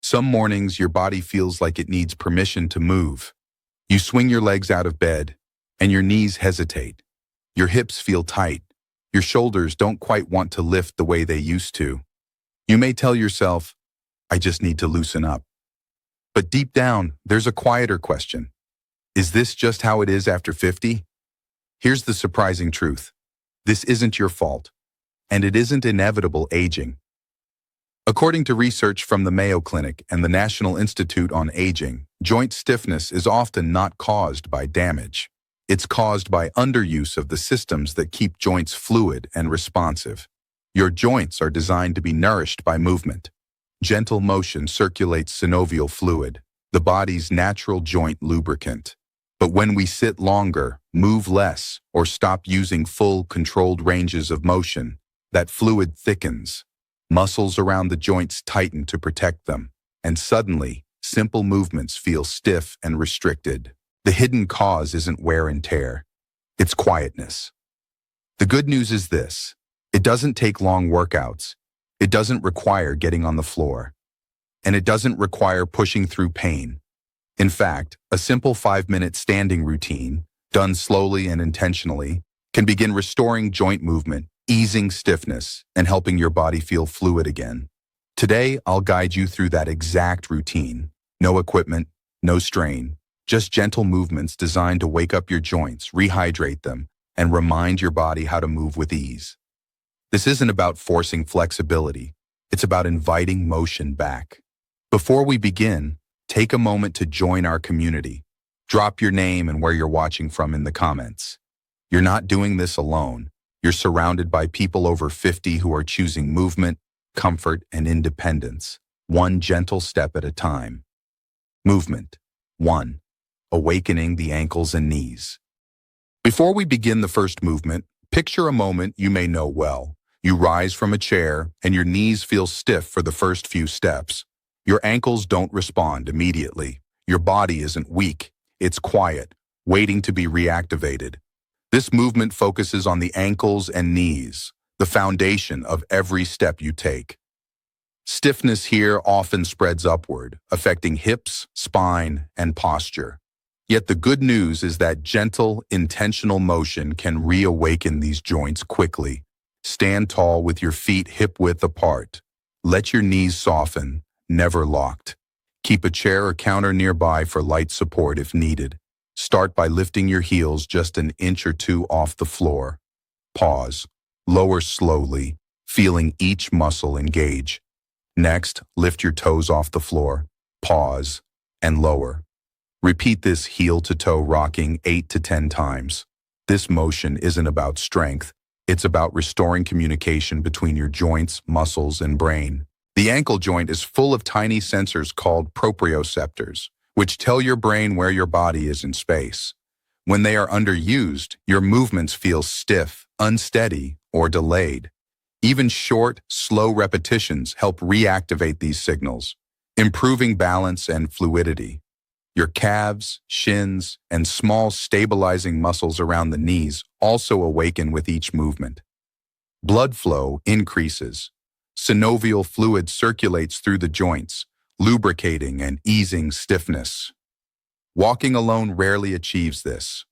Some mornings your body feels like it needs permission to move. You swing your legs out of bed, and your knees hesitate. Your hips feel tight. Your shoulders don't quite want to lift the way they used to. You may tell yourself, I just need to loosen up. But deep down, there's a quieter question. Is this just how it is after 50? Here's the surprising truth. This isn't your fault, and it isn't inevitable aging. According to research from the Mayo Clinic and the National Institute on Aging, joint stiffness is often not caused by damage. It's caused by underuse of the systems that keep joints fluid and responsive. Your joints are designed to be nourished by movement. Gentle motion circulates synovial fluid, the body's natural joint lubricant. But when we sit longer, move less, or stop using full, controlled ranges of motion, that fluid thickens. Muscles around the joints tighten to protect them, and suddenly, simple movements feel stiff and restricted. The hidden cause isn't wear and tear. It's quietness. The good news is this. It doesn't take long workouts. It doesn't require getting on the floor. And it doesn't require pushing through pain. In fact, a simple 5-minute standing routine, done slowly and intentionally, can begin restoring joint movement, easing stiffness, and helping your body feel fluid again. Today, I'll guide you through that exact routine. No equipment, no strain, just gentle movements designed to wake up your joints, rehydrate them, and remind your body how to move with ease. This isn't about forcing flexibility. It's about inviting motion back. Before we begin, take a moment to join our community. Drop your name and where you're watching from in the comments. You're not doing this alone. You're surrounded by people over 50 who are choosing movement, comfort, and independence, one gentle step at a time. Movement. 1. Awakening the ankles and knees. Before we begin the first movement, picture a moment you may know well. You rise from a chair and your knees feel stiff for the first few steps. Your ankles don't respond immediately. Your body isn't weak. It's quiet, waiting to be reactivated. This movement focuses on the ankles and knees, the foundation of every step you take. Stiffness here often spreads upward, affecting hips, spine, and posture. Yet the good news is that gentle, intentional motion can reawaken these joints quickly. Stand tall with your feet hip-width apart. Let your knees soften, never locked. Keep a chair or counter nearby for light support if needed. Start by lifting your heels just an inch or two off the floor. Pause. Lower slowly, feeling each muscle engage. Next, lift your toes off the floor. Pause and lower. Repeat this heel-to-toe rocking 8 to 10 times. This motion isn't about strength. It's about restoring communication between your joints, muscles, and brain. The ankle joint is full of tiny sensors called proprioceptors, which tell your brain where your body is in space. When they are underused, your movements feel stiff, unsteady, or delayed. Even short, slow repetitions help reactivate these signals, improving balance and fluidity. Your calves, shins, and small stabilizing muscles around the knees also awaken with each movement. Blood flow increases. Synovial fluid circulates through the joints, lubricating and easing stiffness. Walking alone rarely achieves this.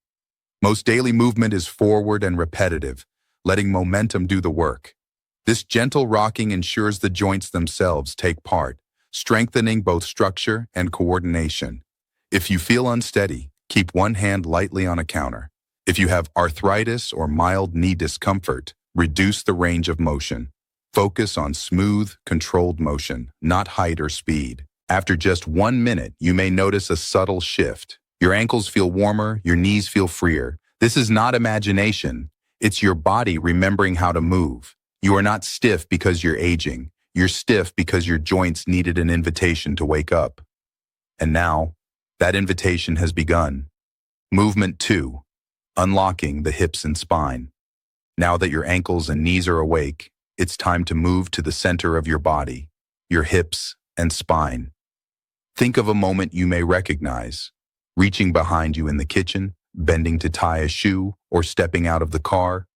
Most daily movement is forward and repetitive, letting momentum do the work. This gentle rocking ensures the joints themselves take part, strengthening both structure and coordination. If you feel unsteady, keep one hand lightly on a counter. If you have arthritis or mild knee discomfort, reduce the range of motion. Focus on smooth, controlled motion, not height or speed. After just 1 minute, you may notice a subtle shift. Your ankles feel warmer, your knees feel freer. This is not imagination. It's your body remembering how to move. You are not stiff because you're aging. You're stiff because your joints needed an invitation to wake up. And now, that invitation has begun. Movement 2. Unlocking the hips and spine. Now that your ankles and knees are awake, it's time to move to the center of your body, your hips and spine. Think of a moment you may recognize. Reaching behind you in the kitchen, bending to tie a shoe, or stepping out of the car.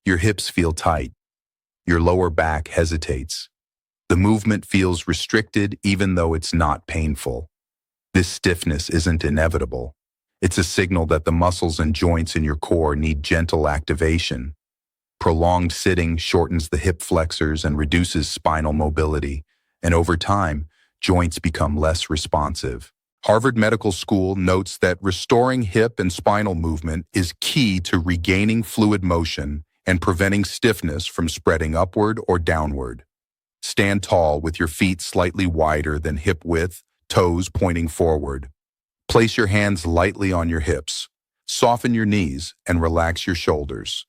Your hips feel tight. Your lower back hesitates. The movement feels restricted even though it's not painful. This stiffness isn't inevitable. It's a signal that the muscles and joints in your core need gentle activation. Prolonged sitting shortens the hip flexors and reduces spinal mobility, and over time, joints become less responsive. Harvard Medical School notes that restoring hip and spinal movement is key to regaining fluid motion and preventing stiffness from spreading upward or downward. Stand tall with your feet slightly wider than hip width, toes pointing forward. Place your hands lightly on your hips. Soften your knees and relax your shoulders.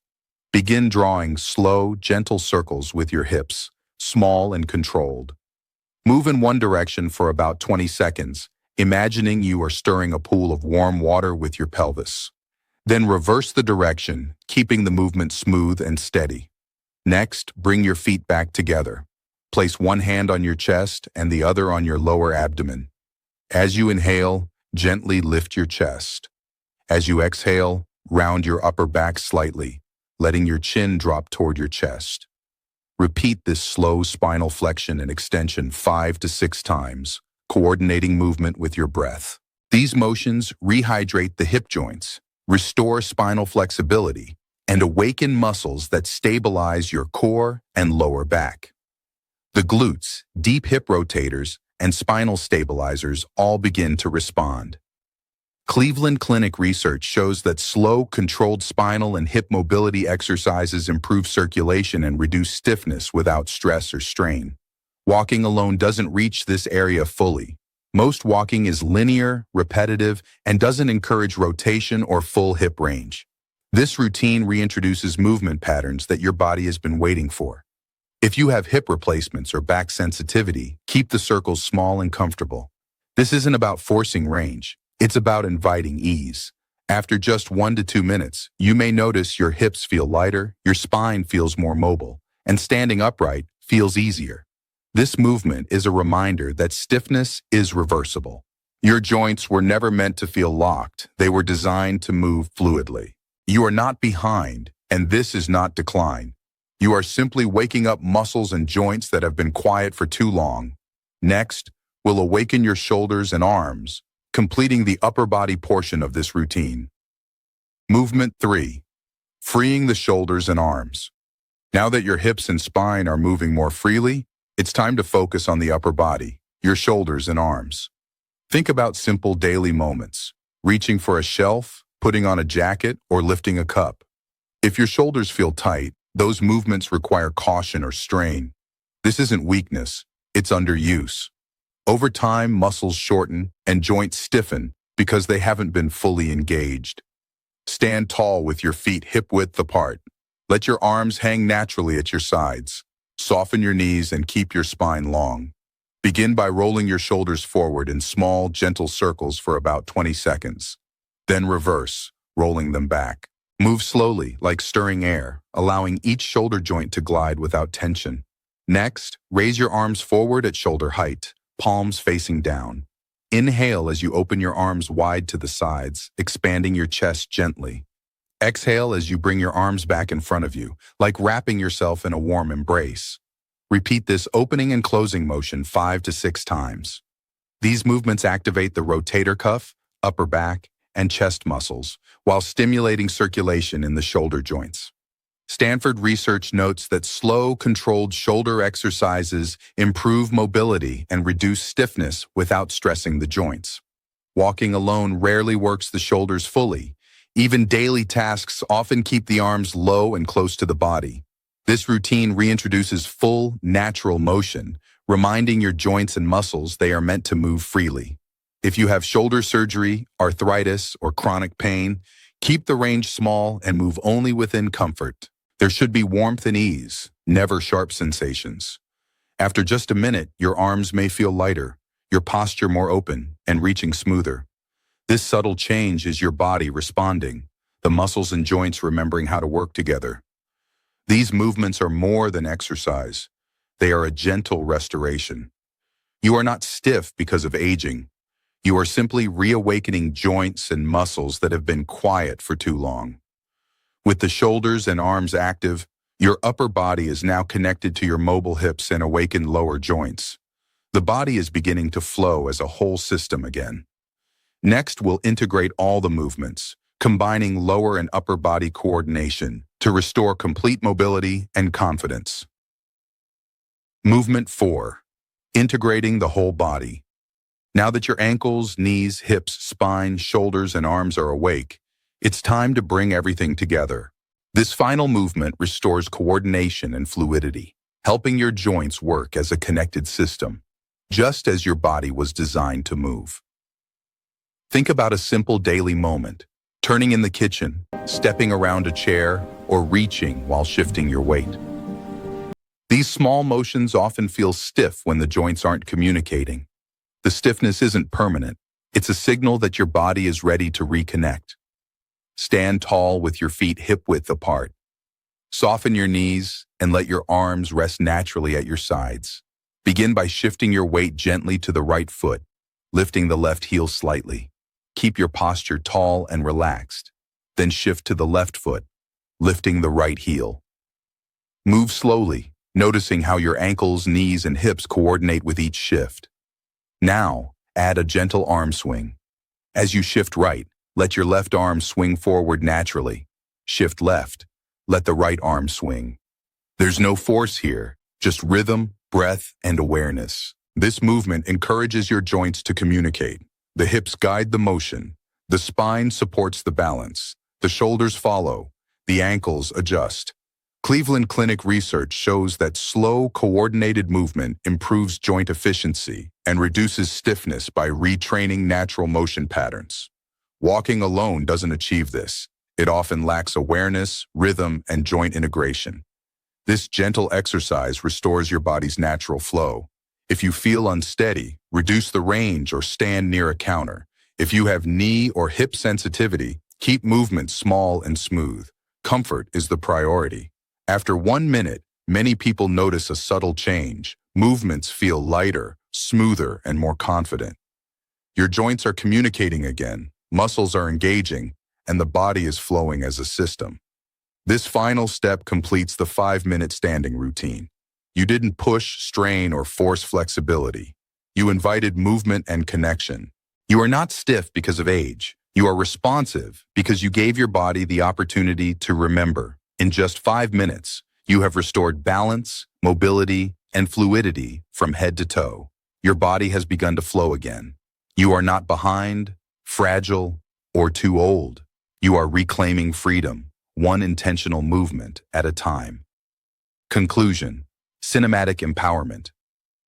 Begin drawing slow, gentle circles with your hips, small and controlled. Move in one direction for about 20 seconds, imagining you are stirring a pool of warm water with your pelvis. Then reverse the direction, keeping the movement smooth and steady. Next, bring your feet back together. Place one hand on your chest and the other on your lower abdomen. As you inhale, gently lift your chest. As you exhale, round your upper back slightly, letting your chin drop toward your chest. Repeat this slow spinal flexion and extension 5 to 6 times, coordinating movement with your breath. These motions rehydrate the hip joints, restore spinal flexibility, and awaken muscles that stabilize your core and lower back. The glutes, deep hip rotators, and spinal stabilizers all begin to respond. Cleveland Clinic research shows that slow, controlled spinal and hip mobility exercises improve circulation and reduce stiffness without stress or strain. Walking alone doesn't reach this area fully. Most walking is linear, repetitive, and doesn't encourage rotation or full hip range. This routine reintroduces movement patterns that your body has been waiting for. If you have hip replacements or back sensitivity, keep the circles small and comfortable. This isn't about forcing range. It's about inviting ease. After just 1 to 2 minutes, you may notice your hips feel lighter, your spine feels more mobile, and standing upright feels easier. This movement is a reminder that stiffness is reversible. Your joints were never meant to feel locked. They were designed to move fluidly. You are not behind, and this is not decline. You are simply waking up muscles and joints that have been quiet for too long. Next, we'll awaken your shoulders and arms, completing the upper body portion of this routine. Movement 3. Freeing the shoulders and arms. Now that your hips and spine are moving more freely, it's time to focus on the upper body, your shoulders and arms. Think about simple daily moments, reaching for a shelf, putting on a jacket, or lifting a cup. If your shoulders feel tight, those movements require caution or strain. This isn't weakness, it's underuse. Over time, muscles shorten and joints stiffen because they haven't been fully engaged. Stand tall with your feet hip-width apart. Let your arms hang naturally at your sides. Soften your knees and keep your spine long. Begin by rolling your shoulders forward in small, gentle circles for about 20 seconds. Then reverse, rolling them back. Move slowly, like stirring air, allowing each shoulder joint to glide without tension. Next, raise your arms forward at shoulder height, palms facing down. Inhale as you open your arms wide to the sides, expanding your chest gently. Exhale as you bring your arms back in front of you, like wrapping yourself in a warm embrace. Repeat this opening and closing motion 5 to 6 times. These movements activate the rotator cuff, upper back, and chest muscles, while stimulating circulation in the shoulder joints. Stanford research notes that slow, controlled shoulder exercises improve mobility and reduce stiffness without stressing the joints. Walking alone rarely works the shoulders fully. Even daily tasks often keep the arms low and close to the body. This routine reintroduces full, natural motion, reminding your joints and muscles they are meant to move freely. If you have shoulder surgery, arthritis, or chronic pain, keep the range small and move only within comfort. There should be warmth and ease, never sharp sensations. After just a minute, your arms may feel lighter, your posture more open, and reaching smoother. This subtle change is your body responding, the muscles and joints remembering how to work together. These movements are more than exercise. They are a gentle restoration. You are not stiff because of aging. You are simply reawakening joints and muscles that have been quiet for too long. With the shoulders and arms active, Your upper body is now connected to your mobile hips and awakened lower joints. The body is beginning to flow as a whole system again. Next, we'll integrate all the movements, combining lower and upper body coordination to restore complete mobility and confidence. Movement 4. Integrating the whole body. Now that your ankles, knees, hips, spine, shoulders, and arms are awake, it's time to bring everything together. This final movement restores coordination and fluidity, helping your joints work as a connected system, just as your body was designed to move. Think about a simple daily moment, turning in the kitchen, stepping around a chair, or reaching while shifting your weight. These small motions often feel stiff when the joints aren't communicating. The stiffness isn't permanent. It's a signal that your body is ready to reconnect. Stand tall with your feet hip-width apart. Soften your knees and let your arms rest naturally at your sides. Begin by shifting your weight gently to the right foot, lifting the left heel slightly. Keep your posture tall and relaxed. Then shift to the left foot, lifting the right heel. Move slowly, noticing how your ankles, knees, and hips coordinate with each shift. Now, add a gentle arm swing. As you shift right, let your left arm swing forward naturally. Shift left, let the right arm swing. There's no force here, just rhythm, breath, and awareness. This movement encourages your joints to communicate. The hips guide the motion. The spine supports the balance. The shoulders follow. The ankles adjust. Cleveland Clinic research shows that slow, coordinated movement improves joint efficiency and reduces stiffness by retraining natural motion patterns. Walking alone doesn't achieve this. It often lacks awareness, rhythm, and joint integration. This gentle exercise restores your body's natural flow. If you feel unsteady, reduce the range or stand near a counter. If you have knee or hip sensitivity, keep movement small and smooth. Comfort is the priority. After 1 minute, many people notice a subtle change. Movements feel lighter, smoother, and more confident. Your joints are communicating again, muscles are engaging, and the body is flowing as a system. This final step completes the 5-minute standing routine. You didn't push, strain, or force flexibility. You invited movement and connection. You are not stiff because of age. You are responsive because you gave your body the opportunity to remember. In just 5 minutes, you have restored balance, mobility, and fluidity from head to toe. Your body has begun to flow again. You are not behind, fragile, or too old. You are reclaiming freedom, one intentional movement at a time. Conclusion: cinematic empowerment.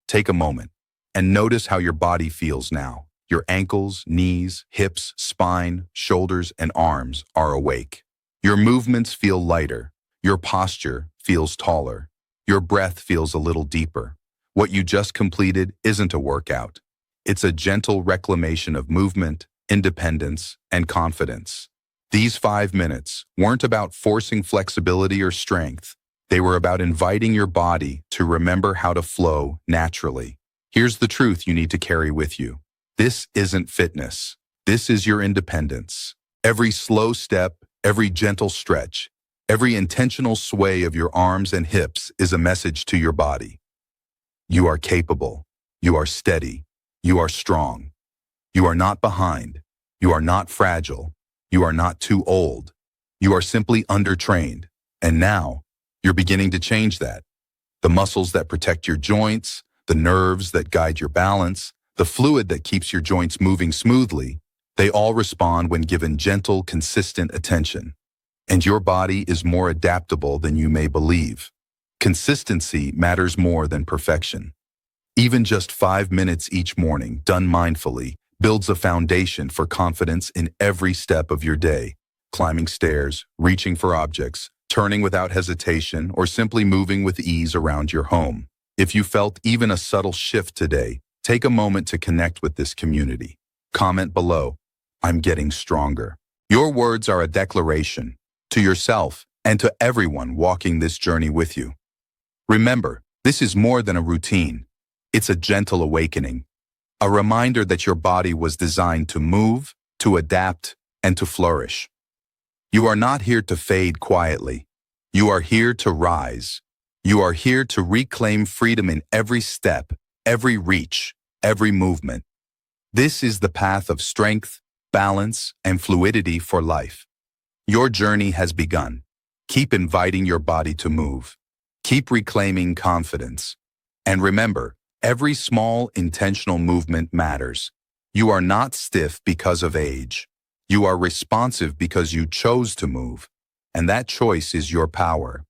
Take a moment and notice how your body feels now. Your ankles, knees, hips, spine, shoulders, and arms are awake. Your movements feel lighter. Your posture feels taller. Your breath feels a little deeper. What you just completed isn't a workout. It's a gentle reclamation of movement, independence, and confidence. These 5 minutes weren't about forcing flexibility or strength. They were about inviting your body to remember how to flow naturally. Here's the truth you need to carry with you. This isn't fitness. This is your independence. Every slow step, every gentle stretch, every intentional sway of your arms and hips is a message to your body. You are capable. You are steady. You are strong. You are not behind. You are not fragile. You are not too old. You are simply undertrained. And now, you're beginning to change that. The muscles that protect your joints, the nerves that guide your balance, the fluid that keeps your joints moving smoothly, they all respond when given gentle, consistent attention. And your body is more adaptable than you may believe. Consistency matters more than perfection. Even just 5 minutes each morning, done mindfully, builds a foundation for confidence in every step of your day. Climbing stairs, reaching for objects, turning without hesitation, or simply moving with ease around your home. If you felt even a subtle shift today, take a moment to connect with this community. Comment below, "I'm getting stronger." Your words are a declaration to yourself and to everyone walking this journey with you. Remember, this is more than a routine. It's a gentle awakening, a reminder that your body was designed to move, to adapt, and to flourish. You are not here to fade quietly. You are here to rise. You are here to reclaim freedom in every step, every reach, every movement. This is the path of strength, balance, and fluidity for life. Your journey has begun. Keep inviting your body to move. Keep reclaiming confidence. And remember, every small, intentional movement matters. You are not stiff because of age. You are responsive because you chose to move. And that choice is your power.